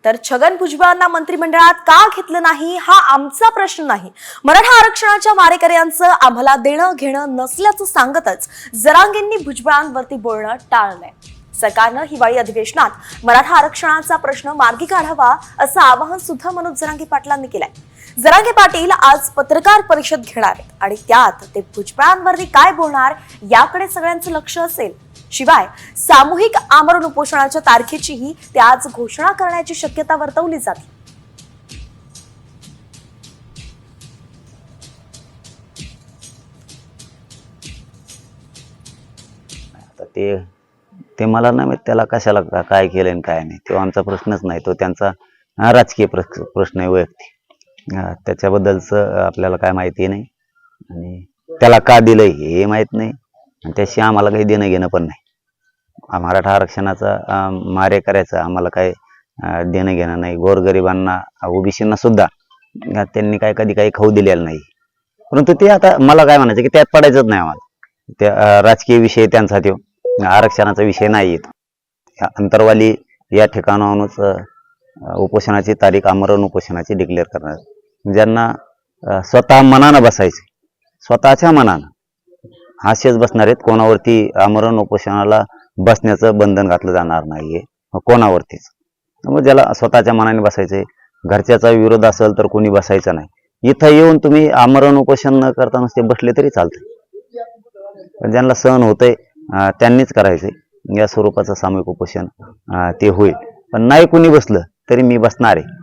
तर छगन भुजबळांना मंत्रिमंडळात का घेतलं नाही हा आमचा प्रश्न नाही, मराठा आरक्षणाच्या मारेकऱ्यांचं आम्हाला देणं घेणं नसल्याचं सांगतच जरांगेंनी भुजबळांवरती बोलणं टाळलंय। सरकारनं हिवाळी अधिवेशनात मराठा आरक्षणाचा प्रश्न मार्गी काढावा असं आवाहन सुद्धा मनोज जरांगे पाटलांनी केलंय। जरांगे पाटील आज पत्रकार परिषद घेणार आहेत आणि त्यात ते भुजबळांवरती काय बोलणार याकडे सगळ्यांचं लक्ष असेल। शिवाय सामूहिक आमरण उपोषणाच्या तारखेचीही ते आज घोषणा करण्याची शक्यता वर्तवली जाते। ते मला नाही माहित त्याला कशाला काय केलं आणि काय नाही, तो आमचा प्रश्नच नाही। तो त्यांचा राजकीय प्रश्न आहे, वैयक्तिक। त्याच्याबद्दलचं आपल्याला काय माहिती नाही आणि त्याला का दिलंय हे माहित नाही आणि त्याशी आम्हाला काही देणं घेणं पण नाही। मराठा आरक्षणाचा मारे करायचं आम्हाला काय देणं घेणं नाही। गोरगरिबांना ओबीसींना सुद्धा त्यांनी काय कधी काही खाऊ दिलेलं नाही। परंतु ते आता मला काय म्हणायचं की त्यात पडायचंच नाही आम्हाला। त्या राजकीय विषय त्यांचा तो आरक्षणाचा विषय नाही येत। अंतरवाली या ठिकाणाहूनच उपोषणाची तारीख आमरण उपोषणाची डिक्लेअर करणार। ज्यांना स्वतः मनानं बसायचे, स्वतःच्या मनानं असेच बसणार आहेत। कोणावरती आमरण उपोषणाला बसण्याचं बंधन घातलं जाणार नाहीये कोणावरतीच। त्यामुळे ज्याला स्वतःच्या मनाने बसायचंय, घरच्याचा विरोध असेल तर कोणी बसायचं नाही। इथं येऊन तुम्ही आमरण उपोषण न करता नुसते बसले तरी चालतंय। ज्यांना सहन होतंय त्यांनीच करायचंय। या स्वरूपाचं सामूहिक उपोषण ते होईल, पण नाही कोणी बसलं तरी मी बसणार आहे।